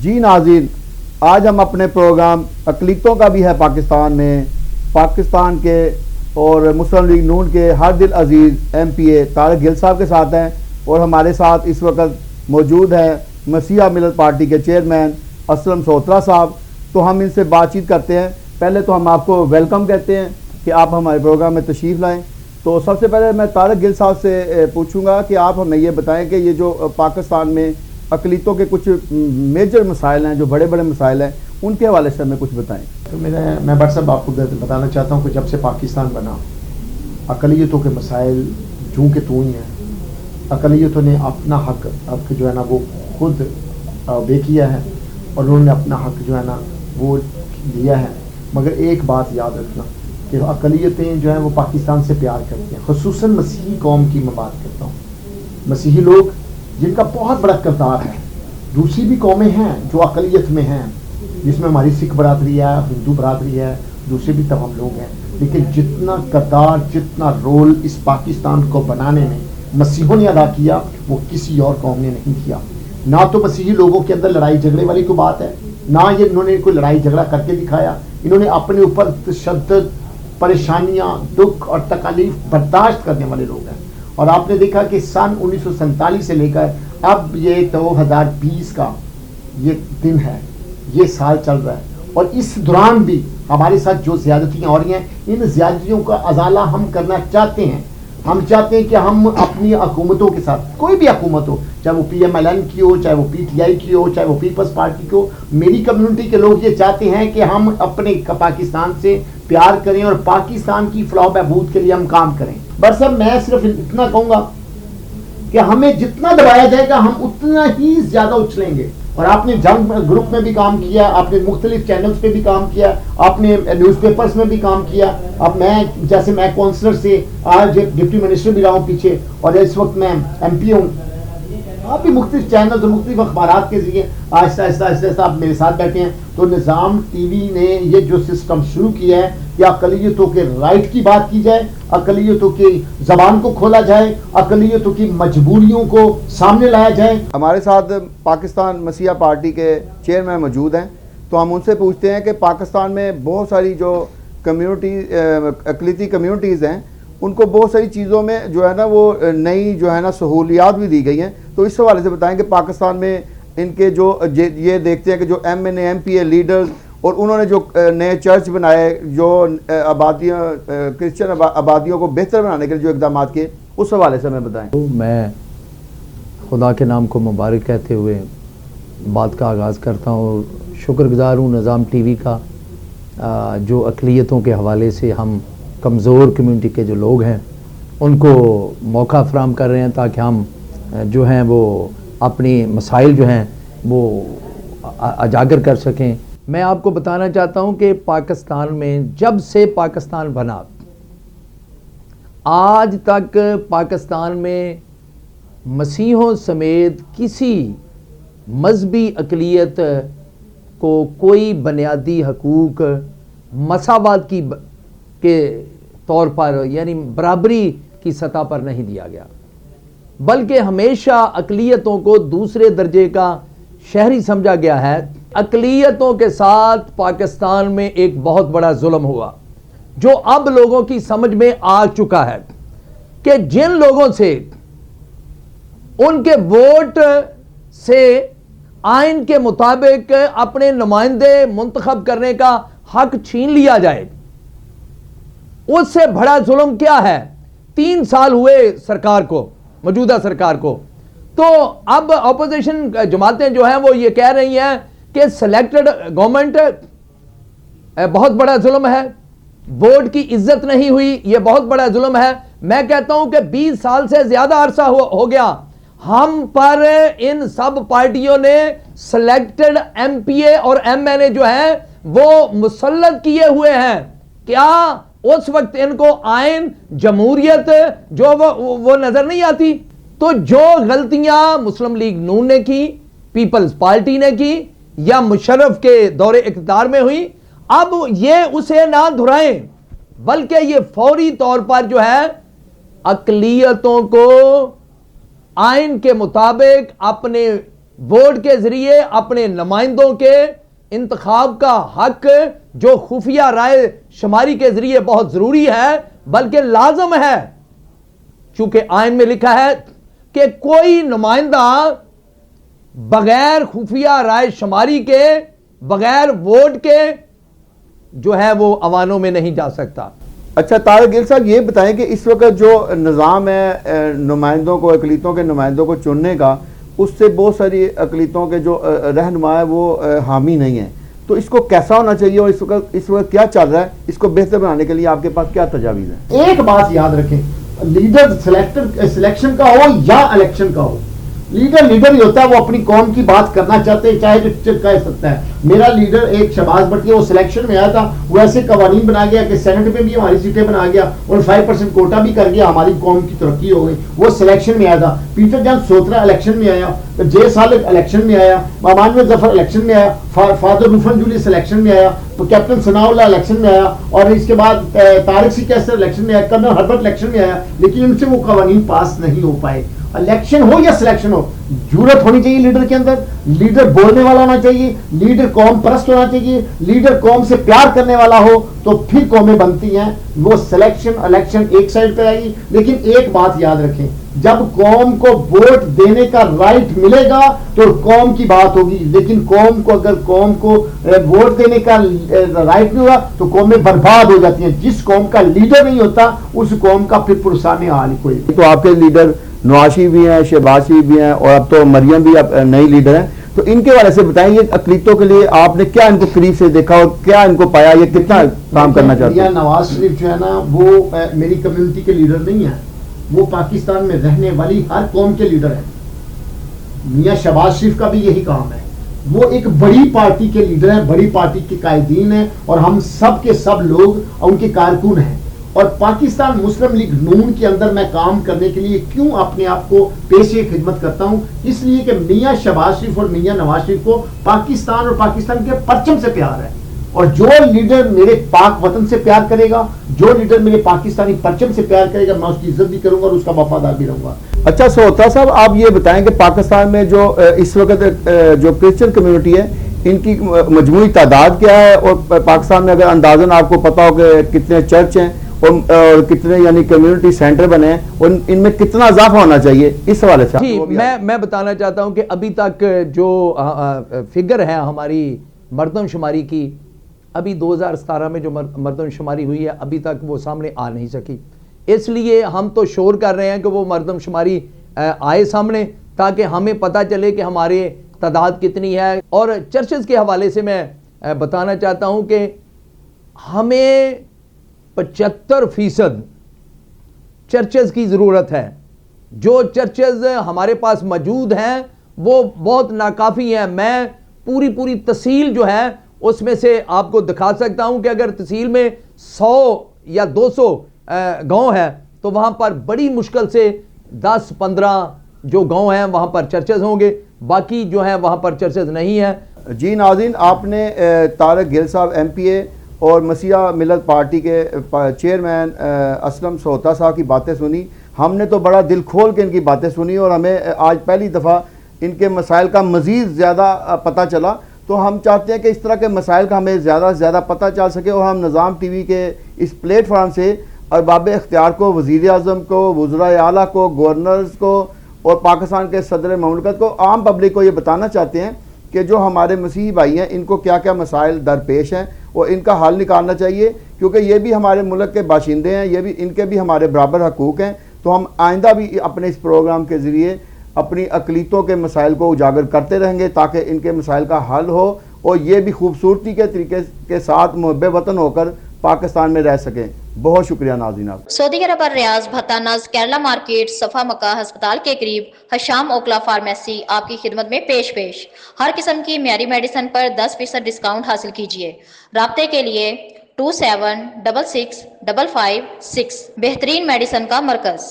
جی ناظرین، آج ہم اپنے پروگرام اقلیتوں کا بھی ہے پاکستان میں، پاکستان کے اور مسلم لیگ نون کے ہر دل عزیز ایم پی اے طارق گل صاحب کے ساتھ ہیں، اور ہمارے ساتھ اس وقت موجود ہیں مسیحا ملت پارٹی کے چیئرمین اسلم سوترا صاحب۔ تو ہم ان سے بات چیت کرتے ہیں۔ پہلے تو ہم آپ کو ویلکم کہتے ہیں کہ آپ ہمارے پروگرام میں تشریف لائیں۔ تو سب سے پہلے میں طارق گل صاحب سے پوچھوں گا کہ آپ ہمیں یہ بتائیں کہ یہ جو پاکستان میں اقلیتوں کے کچھ میجر مسائل ہیں، جو بڑے بڑے مسائل ہیں، ان کے حوالے سے ہمیں کچھ بتائیں۔ تو میں بٹ صاحب آپ کو بتانا چاہتا ہوں کہ جب سے پاکستان بنا اقلیتوں کے مسائل جوں کے تو ہی ہیں۔ اقلیتوں نے اپنا حق جو ہے نا وہ خود بے کیا ہے، اور انہوں نے اپنا حق جو ہے نا وہ لیا ہے۔ مگر ایک بات یاد رکھنا کہ اقلیتیں جو ہیں وہ پاکستان سے پیار کرتی ہیں، خصوصاً مسیحی قوم کی میں بات کرتا ہوں۔ مسیحی لوگ جن کا بہت بڑا کردار ہے، دوسری بھی قومیں ہیں جو اقلیت میں ہیں، جس میں ہماری سکھ برادری ہے، ہندو برادری ہے، دوسرے بھی تمام لوگ ہیں، لیکن جتنا کردار، جتنا رول اس پاکستان کو بنانے میں مسیحوں نے ادا کیا وہ کسی اور قوم نے نہیں کیا۔ نہ تو مسیحی لوگوں کے اندر لڑائی جھگڑے والی کوئی بات ہے، نہ یہ انہوں نے کوئی لڑائی جھگڑا کر کے دکھایا۔ انہوں نے اپنے اوپر تشدد، پریشانیاں، دکھ اور تکالیف برداشت کرنے والے لوگ ہیں۔ اور آپ نے دیکھا کہ سن 1947 سے لے کر اب یہ 2020 کا یہ دن ہے، یہ سال چل رہا ہے، اور اس دوران بھی ہمارے ساتھ جو زیادتیاں ہو رہی ہیں، ان زیادتیوں کا ازالہ ہم کرنا چاہتے ہیں۔ ہم چاہتے ہیں کہ ہم اپنی حکومتوں کے ساتھ، کوئی بھی حکومت ہو، چاہے وہ PMLN کی ہو، چاہے وہ PTI کی ہو، چاہے وہ پیپلز پارٹی کی ہو، میری کمیونٹی کے لوگ یہ چاہتے ہیں کہ ہم اپنے پاکستان سے پیار کریں اور پاکستان کی فلاح و بہبود کے لیے ہم کام کریں۔ بس اب میں صرف اتنا کہوں گا کہ ہمیں جتنا دبایا جائے گا ہم اتنا ہی زیادہ اچھلیں گے۔ اور آپ نے جنگ گروپ میں بھی کام کیا، آپ نے مختلف چینلز پہ بھی کام کیا، آپ نے نیوز پیپرز میں بھی کام کیا۔ اب میں کونسلر سے آج ڈپٹی منسٹر بھی رہا ہوں پیچھے، اور اس وقت میں MP ہوں۔ آپ بھی مختلف چینلز اور مختلف اخبارات کے ذریعے آہستہ آہستہ آپ میرے ساتھ بیٹھے ہیں۔ تو نظام ٹی وی نے یہ جو سسٹم شروع کیا ہے کہ اقلیتوں کے رائٹ کی بات کی جائے، اقلیتوں کی زبان کو کھولا جائے، اقلیتوں کی مجبوریوں کو سامنے لایا جائے۔ ہمارے ساتھ پاکستان مسیحا پارٹی کے چیئرمین موجود ہیں، تو ہم ان سے پوچھتے ہیں کہ پاکستان میں بہت ساری جو اقلیتی کمیونٹیز ہیں، ان کو بہت ساری چیزوں میں جو ہے نا وہ نئی جو ہے نا سہولیات بھی دی گئی ہیں۔ تو اس حوالے سے بتائیں کہ پاکستان میں ان کے جو یہ دیکھتے ہیں کہ جو MNA MPA لیڈرز، اور انہوں نے جو نئے چرچ بنائے، جو آبادیاں کرسچن آبادیوں کو بہتر بنانے کے لیے جو اقدامات کیے، اس حوالے سے ہمیں بتائیں۔ میں خدا کے نام کو مبارک کہتے ہوئے بات کا آغاز کرتا ہوں۔ شکر گزار ہوں نظام ٹی وی کا، جو اقلیتوں کے حوالے سے ہم کمزور کمیونٹی کے جو لوگ ہیں ان کو موقع فراہم کر رہے ہیں تاکہ ہم جو ہیں وہ اپنی مسائل جو ہیں وہ اجاگر کر سکیں۔ میں آپ کو بتانا چاہتا ہوں کہ پاکستان میں جب سے پاکستان بنا آج تک پاکستان میں مسیحوں سمیت کسی مذہبی اقلیت کو کوئی بنیادی حقوق مساوات کے طور پر، یعنی برابری کی سطح پر نہیں دیا گیا، بلکہ ہمیشہ اقلیتوں کو دوسرے درجے کا شہری سمجھا گیا ہے۔ اقلیتوں کے ساتھ پاکستان میں ایک بہت بڑا ظلم ہوا، جو اب لوگوں کی سمجھ میں آ چکا ہے کہ جن لوگوں سے ان کے ووٹ سے آئین کے مطابق اپنے نمائندے منتخب کرنے کا حق چھین لیا جائے، اس سے بڑا ظلم کیا ہے؟ 3 سال ہوئے سرکار کو، موجودہ سرکار کو، تو اب اپوزیشن جماعتیں جو ہیں وہ یہ کہہ رہی ہیں کہ سلیکٹڈ گورنمنٹ بہت بڑا ظلم ہے، ووٹ کی عزت نہیں ہوئی، یہ بہت بڑا ظلم ہے۔ میں کہتا ہوں کہ 20 سال سے زیادہ عرصہ ہو گیا ہم پر ان سب پارٹیوں نے سلیکٹڈ MPA اور MNA جو ہیں وہ مسلط کیے ہوئے ہیں۔ کیا اس وقت ان کو آئین جمہوریت جو وہ نظر نہیں آتی؟ تو جو غلطیاں مسلم لیگ نون نے کی، پیپلز پارٹی نے کی، یا مشرف کے دور اقتدار میں ہوئی، اب یہ اسے نہ دہرائیں، بلکہ یہ فوری طور پر جو ہے اقلیتوں کو آئین کے مطابق اپنے ووٹ کے ذریعے اپنے نمائندوں کے انتخاب کا حق جو خفیہ رائے شماری کے ذریعے بہت ضروری ہے بلکہ لازم ہے، چونکہ آئین میں لکھا ہے کہ کوئی نمائندہ بغیر خفیہ رائے شماری کے، بغیر ووٹ کے جو ہے وہ عوانوں میں نہیں جا سکتا۔ اچھا طارق گل صاحب، یہ بتائیں کہ اس وقت جو نظام ہے نمائندوں کو، اقلیتوں کے نمائندوں کو چننے کا، اس سے بہت ساری اقلیتوں کے جو رہنما ہے وہ حامی نہیں ہیں، تو اس کو کیسا ہونا چاہیے اور اس وقت کیا چل رہا ہے؟ اس کو بہتر بنانے کے لیے آپ کے پاس کیا تجاویز ہیں؟ ایک بات یاد رکھیں، لیڈر سلیکشن کا ہو یا الیکشن کا ہو، لیڈر ہی ہوتا ہے، وہ اپنی قوم کی بات کرنا چاہتے ہیں چاہے جو کہہ سکتا ہے۔ میرا لیڈر ایک شہباز بھٹی ہے، وہ سلیکشن میں آیا تھا، وہ ایسے قوانین بنا گیا کہ سینٹ میں بھی ہماری سیٹیں بنا گیا اور 5% کوٹا بھی کر گیا، ہماری قوم کی ترقی ہو گئی۔ وہ سلیکشن میں آیا تھا۔ پیٹر جان سوترا الیکشن میں آیا، جے صالح الیکشن میں آیا، مامانویل ظفر الیکشن میں آیا، فادر روفن جولیس الیکشن میں آیا، کیپٹن ثناء اللہ الیکشن میں آیا، اور اس کے بعد طارق سی کیسر الیکشن میں آیا، کرنل ہربرٹ الیکشن میں آیا، لیکن ان سے وہ قوانین پاس نہیں ہو پائے۔ الیکشن ہو یا سلیکشن ہو، جرت ہونی چاہیے لیڈر کے اندر، لیڈر بولنے والا ہونا چاہیے، لیڈر قوم پرست ہونا چاہیے، لیڈر قوم سے پیار کرنے والا ہو تو پھر قومیں بنتی ہیں۔ وہ سلیکشن الیکشن ایک سائڈ پہ آئے گی، لیکن ایک بات یاد رکھیں، جب قوم کو ووٹ دینے کا رائٹ ملے گا تو قوم کی بات ہوگی، لیکن قوم کو اگر قوم کو ووٹ دینے کا رائٹ نہیں ہوگا تو قومیں برباد ہو جاتی ہیں۔ جس قوم کا لیڈر نہیں ہوتا اس قوم کا پھر پرسان حال کوئی۔ تو آپ کے لیڈر نواز شریف بھی ہیں، شہباز شریف بھی ہیں، اور اب تو مریم بھی اب نئی لیڈر ہیں، تو ان کے حوالے سے بتائیں یہ اقلیتوں کے لیے آپ نے کیا ان کو قریب سے دیکھا اور کیا ان کو پایا، یہ کتنا کام کرنا چاہتے ہیں؟ نواز شریف جو ہے نا وہ میری کمیونٹی کے لیڈر نہیں ہیں، وہ پاکستان میں رہنے والی ہر قوم کے لیڈر ہیں۔ میاں شہباز شریف کا بھی یہی کام ہے، وہ ایک بڑی پارٹی کے لیڈر ہیں، بڑی پارٹی کے قائدین ہیں، اور ہم سب کے سب لوگ ان کے کارکن ہیں۔ اور پاکستان مسلم لیگ نون کے اندر میں کام کرنے کے لیے کیوں اپنے آپ کو پیش خدمت کرتا ہوں؟ اس لیے کہ میاں شہباز شریف اور میاں نواز شریف کو پاکستان اور پاکستان کے پرچم سے پیار ہے، اور جو لیڈر میرے پاک وطن سے پیار کرے گا، جو لیڈر میرے پاکستانی پرچم سے پیار کرے گا، میں اس کی عزت بھی کروں گا اور اس کا وفادار بھی رہوں گا۔ اچھا سوتا صاحب، آپ یہ بتائیں کہ پاکستان میں جو اس وقت جو کرسچن کمیونٹی ہے ان کی مجموعی تعداد کیا ہے، اور پاکستان میں اگر اندازاً آپ کو پتا ہو کہ کتنے چرچ ہیں اور کتنے یعنی کمیونٹی سینٹر بنے ہیں، اور ان میں کتنا اضافہ ہونا چاہیے، اس حوالے سے؟ جی میں بتانا چاہتا ہوں کہ ابھی تک جو فگر ہے ہماری مردم شماری کی، ابھی 2017 میں جو مردم شماری ہوئی ہے ابھی تک وہ سامنے آ نہیں سکی، اس لیے ہم تو شور کر رہے ہیں کہ وہ مردم شماری آئے سامنے تاکہ ہمیں پتہ چلے کہ ہمارے تعداد کتنی ہے۔ اور چرچز کے حوالے سے میں بتانا چاہتا ہوں کہ ہمیں 75% چرچز کی ضرورت ہے۔ جو چرچز ہمارے پاس موجود ہیں وہ بہت ناکافی ہیں۔ میں پوری تحصیل جو ہے اس میں سے آپ کو دکھا سکتا ہوں کہ اگر تحصیل میں 100 یا 200 گاؤں ہے تو وہاں پر بڑی مشکل سے 10-15 جو گاؤں ہیں وہاں پر چرچز ہوں گے، باقی جو ہیں وہاں پر چرچز نہیں ہیں۔ جی ناظرین، آپ نے طارق گل صاحب ایم پی اے اور مسیح ملت پارٹی کے چیئرمین اسلم سوتا صاحب کی باتیں سنی۔ ہم نے تو بڑا دل کھول کے ان کی باتیں سنی، اور ہمیں آج پہلی دفعہ ان کے مسائل کا مزید زیادہ پتہ چلا، تو ہم چاہتے ہیں کہ اس طرح کے مسائل کا ہمیں زیادہ سے زیادہ پتہ چل سکے، اور ہم نظام ٹی وی کے اس پلیٹ فارم سے ارباب اختیار کو، وزیر اعظم کو، وزرائے اعلیٰ کو، گورنرز کو اور پاکستان کے صدر مملکت کو، عام پبلک کو یہ بتانا چاہتے ہیں کہ جو ہمارے مسیحی بھائی ہیں ان کو کیا کیا مسائل درپیش ہیں اور ان کا حل نکالنا چاہیے، کیونکہ یہ بھی ہمارے ملک کے باشندے ہیں، یہ بھی ان کے بھی ہمارے برابر حقوق ہیں۔ تو ہم آئندہ بھی اپنے اس پروگرام کے ذریعے اپنی اقلیتوں کے مسائل کو اجاگر کرتے رہیں گے تاکہ ان کے مسائل کا حل ہو، اور یہ بھی خوبصورتی کے طریقے کے ساتھ محب وطن ہو کر پاکستان میں رہ سکیں۔ بہت شکریہ ناظرین آپ۔ سعودی عرب ریاض بھتاناز کیرلا مارکیٹ صفا مکہ ہسپتال کے قریب حشام اوکلا فارمیسی آپ کی خدمت میں پیش ہر قسم کی معیاری میڈیسن پر 10% ڈسکاؤنٹ حاصل کیجیے۔ رابطے کے لیے 27665556 بہترین میڈیسن کا مرکز۔